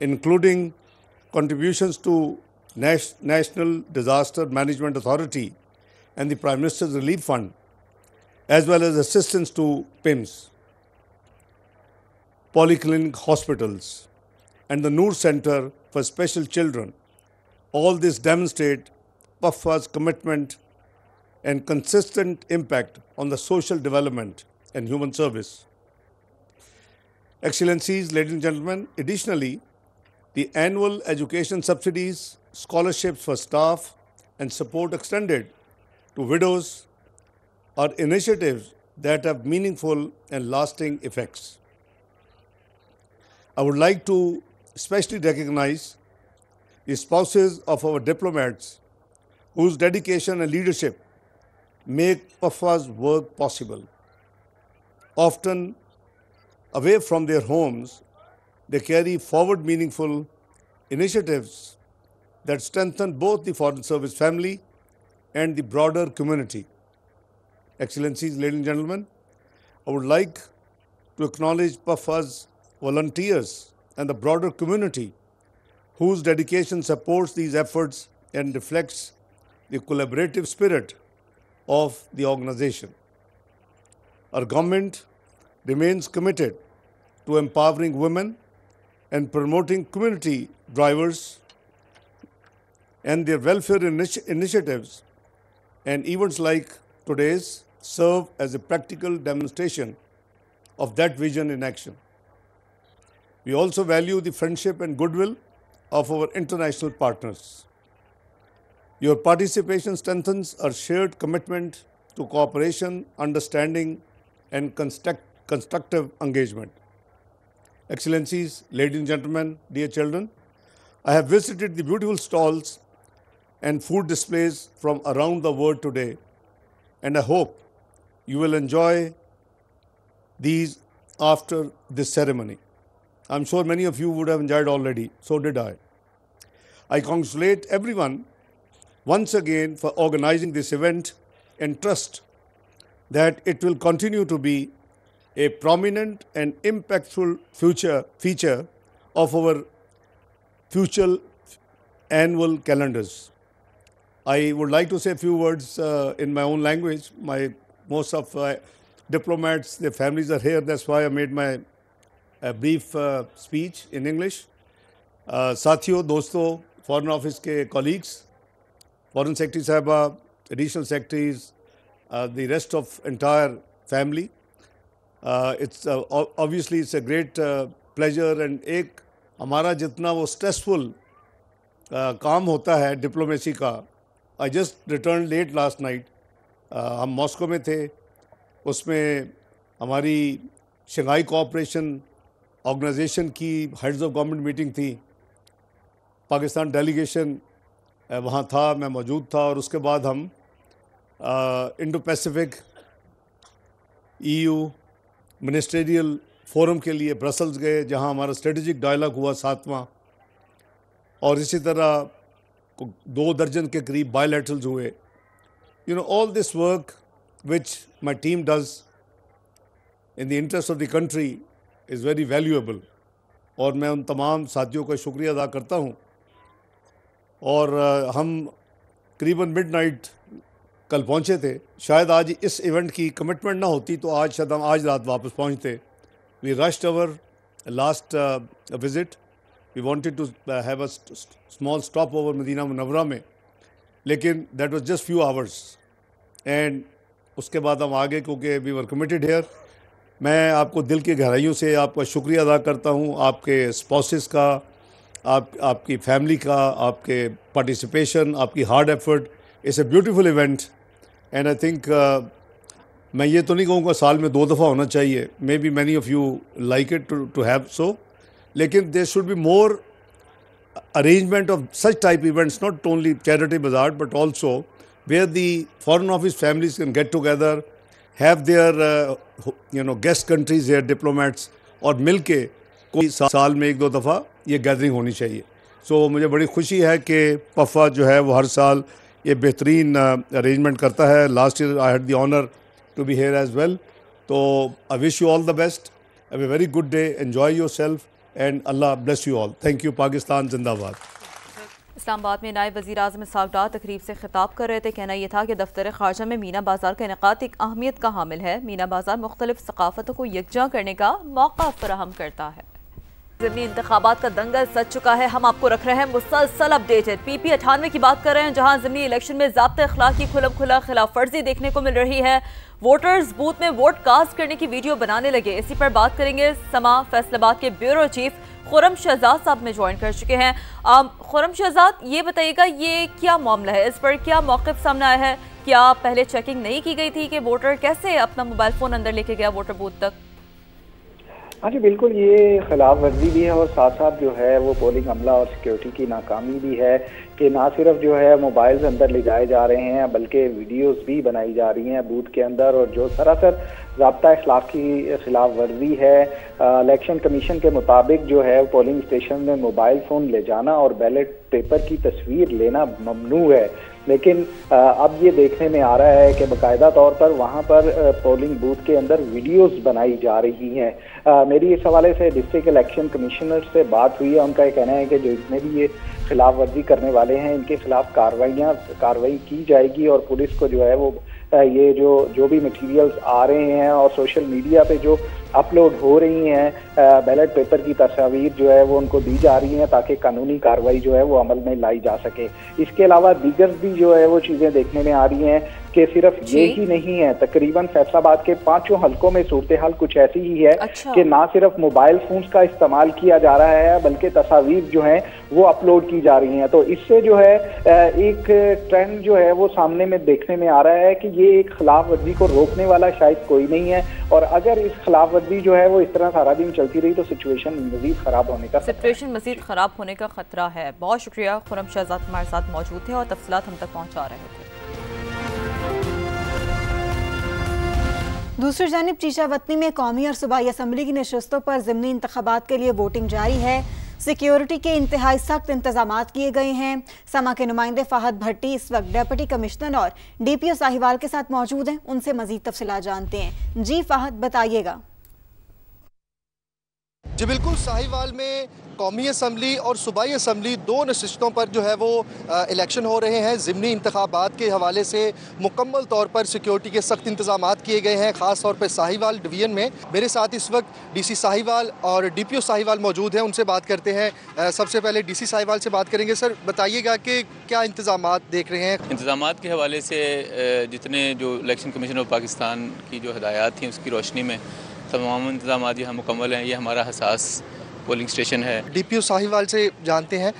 including contributions to National Disaster Management Authority and the Prime Minister's Relief Fund, as well as assistance to PIMS, polyclinic hospitals, and the Noor Center for Special Children. All this demonstrate PAFA's commitment and consistent impact on the social development and human service. Excellencies, ladies and gentlemen, additionally, the annual education subsidies, scholarships for staff, and support extended to widows are initiatives that have meaningful and lasting effects. I would like to especially recognize the spouses of our diplomats whose dedication and leadership make PAFA's work possible. Often away from their homes, they carry forward meaningful initiatives that strengthen both the Foreign Service family and the broader community. Excellencies, ladies and gentlemen, I would like to acknowledge PAFA's volunteers and the broader community whose dedication supports these efforts and reflects the collaborative spirit of the organization. Our government remains committed to empowering women and promoting community drivers and their welfare initiatives, and events like today's serve as a practical demonstration of that vision in action. We also value the friendship and goodwill of our international partners. Your participation strengthens our shared commitment to cooperation, understanding, and constructive engagement. Excellencies, ladies and gentlemen, dear children, I have visited the beautiful stalls and food displays from around the world today, and I hope you will enjoy these after this ceremony. I'm sure many of you would have enjoyed already, so did I. I congratulate everyone once again for organizing this event and trust that it will continue to be a prominent and impactful feature of our future annual calendars. I would like to say a few words in my own language. Most of diplomats, their families are here. That's why I made my brief speech in English. साथियों, दोस्तों, Foreign Office के colleagues, Foreign Secretary Sahaba, Additional Secretaries, the rest of entire family. It's obviously it's a great pleasure, and एक हमारा जितना वो stressful काम होता है डिप्लोमेसी का. I just returned late last night. हम मॉस्को में थे. उसमें हमारी शंघाई कोऑपरेशन ऑर्गेनाइजेशन की हेड्स ऑफ गवर्नमेंट मीटिंग थी. पाकिस्तान डेलीगेशन वहाँ था, मैं मौजूद था, और उसके बाद हम Indo Pacific EU ministerial forum के लिए ब्रसल्स गए, जहाँ हमारा स्ट्रेटेजिक डायलॉग हुआ 7वां, और इसी तरह 2 दर्जन के करीब बायलैटरल्स हुए. All this work which my team does in the interest of the country is very valuable, और मैं उन तमाम साथियों का शुक्रिया अदा करता हूँ. और हम करीबन मिडनाइट कल पहुँचे थे. शायद आज इस इवेंट की कमिटमेंट ना होती तो आज शायद हम आज रात वापस पहुँचते. We rushed our last visit. We wanted to have a small stop over Medina Munawwara में, लेकिन that was just few hours, and उसके बाद हम आगे, क्योंकि वी वर कमिटेड हियर. मैं आपको दिल की गहराइयों से आपका शुक्रिया अदा करता हूँ, आपके स्पाउसेस का, आपकी फैमिली का, आपके पार्टिसिपेशन, आपकी hard effort. It's a beautiful event, and I think मैं ये तो नहीं कहूँगा साल में 2 दफ़ा होना चाहिए. Maybe many of you like it to have so, लेकिन there should be more arrangement of such type events, not only charity bazaar, but also where the Foreign Office families can get together, have their guest countries, their diplomats, और मिल के कोई साल में 1-2 दफ़ा ये gathering होनी चाहिए. सो मुझे बड़ी खुशी है कि पफा जो है वो हर साल ये बेहतरीन अरेंजमेंट करता है. Last year I had the honour to be here as well. तो I wish you all the best. Have a very good day. Enjoy yourself. and Allah bless you all. Thank you. Pakistan Zindabad. Islamabad में नायब वज़ीर आज़म इसहाक़ डार तकरीब से खिताब कर रहे थे। कहना यह था कि दफ्तर ख़ारजा में मीना बाज़ार का इनेकाद एक अहमियत का हामिल है। मीना बाज़ार मुख्तलिफ सकाफ़तों को यकजा करने का मौका फराहम करता है। ज़िमनी इंतखाबात का दंगल सज चुका है। हम आपको रख रहे हैं मुसलसल अपडेटेड। PP 98 की बात कर रहे हैं, जहां ज़िमनी इलेक्शन में ज़ाब्ते अखलाक की खुलम खुला खिलाफ वर्जी देखने को मिल रही है। वोटर्स बूथ में वोट कास्ट करने की वीडियो बनाने लगे। इसी पर बात करेंगे। समा फैसलाबाद के ब्यूरो चीफ खुरम शहजाद साहब में ज्वाइन कर चुके हैं। खुरम शहजाद, ये बताइएगा ये क्या मामला है, इस पर क्या मौक़िफ़ सामने आया है? क्या पहले चेकिंग नहीं की गई थी कि वोटर कैसे अपना मोबाइल फ़ोन अंदर लेके गया वोटर बूथ तक? हाँ जी बिल्कुल, ये खिलाफ वर्जी भी है और साथ साथ जो है वो पोलिंग अमला और सिक्योरिटी की नाकामी भी है कि ना सिर्फ जो है मोबाइल्स अंदर ले जाए जा रहे हैं बल्कि वीडियोस भी बनाई जा रही हैं बूथ के अंदर, और जो सरासर ज़ाब्ता इखलाक की खिलाफ वर्जी है। इलेक्शन कमीशन के मुताबिक जो है पोलिंग स्टेशन में मोबाइल फ़ोन ले जाना और बैलेट पेपर की तस्वीर लेना ममनू है, लेकिन अब ये देखने में आ रहा है कि बाकायदा तौर पर वहाँ पर पोलिंग बूथ के अंदर वीडियोस बनाई जा रही हैं। मेरी इस हवाले से डिस्ट्रिक्ट इलेक्शन कमिश्नर से बात हुई है। उनका ये कहना है कि जो जितने भी ये खिलाफ वर्जी करने वाले हैं इनके खिलाफ कार्रवाई की जाएगी, और पुलिस को जो है वो ये जो भी मटेरियल्स आ रहे हैं और सोशल मीडिया पे जो अपलोड हो रही हैं बैलेट पेपर की तस्वीर जो है वो उनको दी जा रही हैं ताकि कानूनी कार्रवाई जो है वो अमल में लाई जा सके। इसके अलावा दीगर भी जो है वो चीज़ें देखने में आ रही हैं कि सिर्फ ये ही नहीं है, तकरीबन फैसलाबाद के 5 हलकों में सूरत हाल कुछ ऐसी ही है कि ना सिर्फ मोबाइल फोन्स का इस्तेमाल किया जा रहा है बल्कि तस्वीर जो है वो अपलोड की जा रही हैं। तो इससे जो है एक ट्रेंड जो है वो सामने में देखने में आ रहा है कि ये एक खिलाफ वर्जी को रोकने वाला शायद कोई नहीं है, और अगर इस खिलाफ वर्जी जो है वो इस तरह सारा दिन चलती रही तो सिचुएशन मजीद खराब होने का खतरा है। बहुत शुक्रिया, खुरम शहजाद हमारे साथ मौजूद थे और तफसीलात हम तक पहुँचा रहे थे। दूसरी जानिब चीचावतनी में कौमी और सूबाई असम्बली की नशस्तों पर ज़िमनी इंतखाबात के लिए वोटिंग जारी है। सिक्योरिटी के इंतहाई सख्त इंतजाम किए गए हैं। समा के नुमाइंदे फ़हद भट्टी इस वक्त डिप्टी कमिश्नर और DPO साहिवाल के साथ मौजूद हैं, उनसे मजीद तफसीलात जानते हैं। जी फ़हद, बताइएगा। जी बिल्कुल, साहिवाल में कौमी असम्बली और सूबाई असम्बली 2 नशिस्तों पर जो है वो इलेक्शन हो रहे हैं। ज़िमनी इंतखाबात के हवाले से मुकम्मल तौर पर सिक्योरिटी के सख्त इंतजाम किए गए हैं, ख़ास तौर पर साहिवाल डिवीज़न में। मेरे साथ इस वक्त DC साहिवाल और DPO साहिवाल मौजूद हैं, उनसे बात करते हैं। सबसे पहले DC साहिवाल से बात करेंगे। सर, बताइएगा कि क्या इंतजाम देख रहे हैं? इंतजाम के हवाले से जितने जो इलेक्शन कमीशन ऑफ पाकिस्तान की जो हदायत थी उसकी रोशनी में तमाम इंतजाम यहाँ मुकम्मल हैं। ये हमारा हसास पोलिंग स्टेशन है। DPO साहिवाल से जानते हैं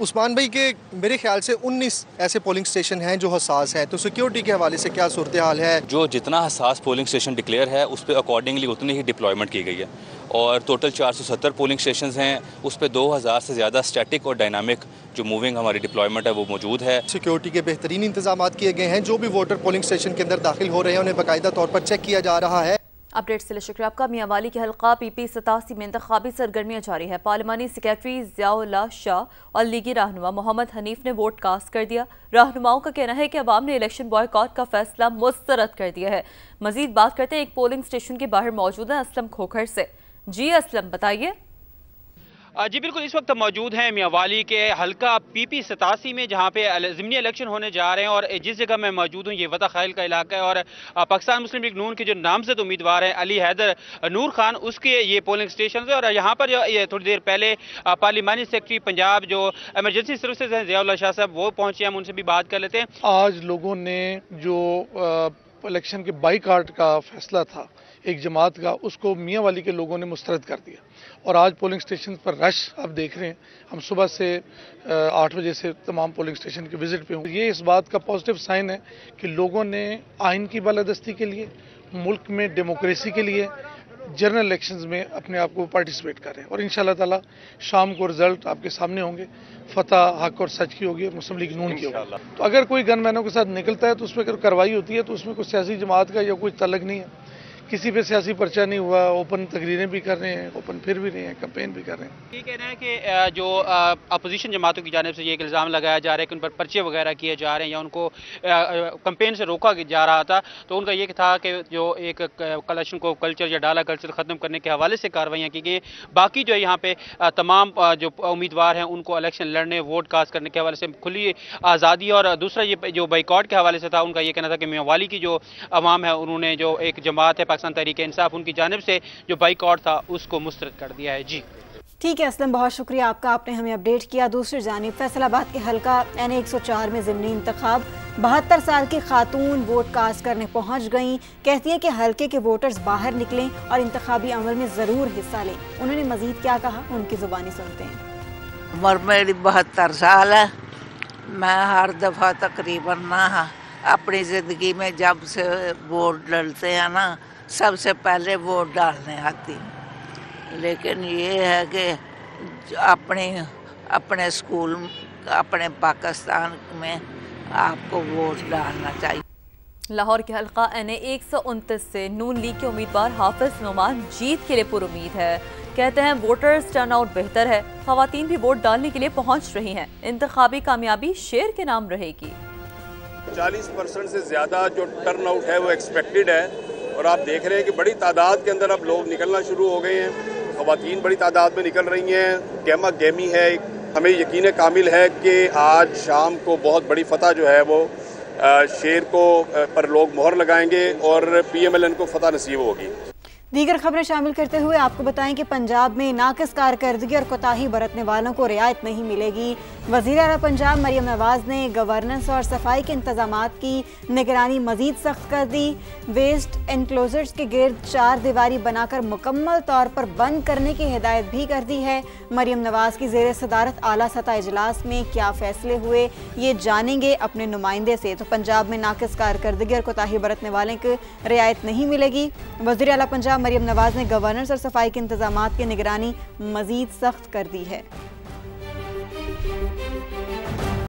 उस्मान भाई के मेरे ख्याल से 19 ऐसे पोलिंग स्टेशन हैं जो हसास हैं, तो सिक्योरिटी के हवाले से क्या सूरत हाल है? जो जितना हसास पोलिंग स्टेशन डिक्लेयर है उस पर अकॉर्डिंगली उतनी ही डिप्लॉयमेंट की गई है, और टोटल 470 पोलिंग स्टेशन हैं, उस पर 2000 से ज़्यादा स्टैटिक और डायनामिक जो मूविंग हमारी डिप्लॉयमेंट है वो मौजूद है। सिक्योरिटी के बेहतरीन इंतजाम किए गए हैं। जो भी वोटर पोलिंग स्टेशन के अंदर दाखिल हो रहे हैं उन्हें बाकायदा तौर पर चेक किया जा रहा है। अपडेट से शुक्रिया आपका। मियांवाली के हल्का PP 87 में इंतखाबी सरगर्मियां जारी है। पार्लिमानी सेक्रेटरी ज़ियाउल्लाह शाह और लीगी रहनुमा मोहम्मद हनीफ ने वोट कास्ट कर दिया। रहनुमाओं का कहना है कि अवाम ने इलेक्शन बॉयकॉट का फैसला मुस्तरद कर दिया है। मजीद बात करते हैं एक पोलिंग स्टेशन के बाहर मौजूद है असलम खोखर से। जी असलम, बताइए। जी बिल्कुल, इस वक्त मौजूद हैं मियांवाली के हल्का PP 87 में, जहाँ पे ज़िमनी इलेक्शन होने जा रहे हैं, और जिस जगह मैं मौजूद हूँ ये वता खैल का इलाका है, और पाकिस्तान मुस्लिम लीग नून के जो नामजद उम्मीदवार हैं अली हैदर नूर खान, उसके ये पोलिंग स्टेशन है। और यहाँ पर ये थोड़ी देर पहले पार्लिमानी सेक्रेटरी पंजाब जो एमरजेंसी सर्विसेज हैं ज़ियाउल्लाह शाह साहब वो पहुँचे, हम उनसे भी बात कर लेते हैं। आज लोगों ने जो इलेक्शन के बाईकाट का फैसला था एक जमात का, उसको मियांवाली के लोगों ने मुस्तरद कर दिया, और आज पोलिंग स्टेशन पर रश आप देख रहे हैं। हम सुबह से 8 बजे से तमाम पोलिंग स्टेशन के विजिट पे हूँ। ये इस बात का पॉजिटिव साइन है कि लोगों ने आइन की बालादस्ती के लिए, मुल्क में डेमोक्रेसी के लिए जनरल इलेक्शंस में अपने आप को पार्टिसिपेट कर रहे हैं, और इंशाल्लाह ताला शाम को रिजल्ट आपके सामने होंगे। फतह हक और सच की होगी और मुस्लिम लीग नून की होगी। तो अगर कोई गनमैनों के साथ निकलता है तो उसमें अगर कार्रवाई होती है तो उसमें कोई सियासी जमात का या कोई तल्लक नहीं है, किसी पे सियासी पर्चा नहीं हुआ, ओपन तकरीरें भी कर रहे हैं, ओपन फिर भी रहे हैं, कैंपेन भी कर रहे हैं। ये कहना है कि जो अपोजिशन जमातों की जानिब से ये इल्ज़ाम लगाया जा रहा है कि उन पर पर्चे वगैरह किए जा रहे हैं या उनको कैंपेन से रोका जा रहा था, तो उनका ये था कि जो एक कलेक्शन को कल्चर या डाला कल्चर ख़त्म करने के हवाले से कार्रवाइयाँ की गई। बाकी जो यहाँ पे तमाम जो उम्मीदवार हैं उनको इलेक्शन लड़ने, वोट कास्ट करने के हवाले से खुली आज़ादी, और दूसरा ये जो बाइकॉट के हवाले से था, उनका ये कहना था कि मियांवाली की जो अवाम है उन्होंने जो एक जमात है पाकिस्तान तहरीक इंसाफ, उनकी जानिब से जो बाइकॉट था उसको मुस्तरद कर दिया है। जी ठीक है असलम, बहुत शुक्रिया आपका, आपने हमें अपडेट किया। दूसरी जानिब फैसलाबाद के हल्का NA 104 में ज़िमनी इंतखाब, 72 साल की खातून वोट कास्ट करने पहुंच गईं। कहती हैं कि हल्के के वोटर्स बाहर निकलें और इंतखाबी अमल में ज़रूर हिस्सा लें। उन्होंने मजीद क्या कहा, उनकी ज़ुबानी सुनते हैं। उम्र मेरी 72 साल है। मैं हर दफ़ा तकरीबन ना अपनी ज़िंदगी में जब से वोट डलते हैं ना, सबसे पहले वोट डालने आती हूँ। लेकिन ये है कि अपने स्कूल, अपने पाकिस्तान में आपको वोट डालना चाहिए। लाहौर के हल्का NA 129 से नून लीग के उम्मीदवार हाफिज नुमान जीत के लिए पुरुमीद है। कहते हैं वोटर्स टर्नआउट बेहतर है, खवातीन भी वोट डालने के लिए पहुंच रही हैं। इंतखाबी कामयाबी शेर के नाम रहेगी। 40% से ज़्यादा जो टर्नआउट है वो एक्सपेक्टेड है, और आप देख रहे हैं कि बड़ी तादाद के अंदर अब लोग निकलना शुरू हो गए हैं। खवातीन बड़ी तादाद में निकल रही हैं। गहमा गहमी है। हमें यकीन कामिल है कि आज शाम को बहुत बड़ी फतह जो है वो शेर को पर लोग मोहर लगाएंगे और PMLN को फतह नसीब होगी। दीगर खबरें शामिल करते हुए आपको बताएं कि पंजाब में नाकिस कारकर्दगी और कोताही बरतने वालों को रियायत नहीं मिलेगी। वज़ीर आला पंजाब मरियम नवाज ने गवर्नेंस और सफाई के इंतजामात की निगरानी मजीद सख्त कर दी। वेस्ट एनक्लोजर्स के गिर्द 4 दीवारी बनाकर मुकम्मल तौर पर बंद करने की हिदायत भी कर दी है। मरियम नवाज की ज़ेर सदारत आला सतह इजलास में क्या फैसले हुए, ये जानेंगे अपने नुमाइंदे से। तो पंजाब में नाकिस कारकर्दगी और कोताही बरतने वाले को रियायत नहीं मिलेगी। वज़ीर आला पंजाब मरियम नवाज ने गवर्नेंस और सफाई के इंतजामात की निगरानी मजीद सख्त कर दी है।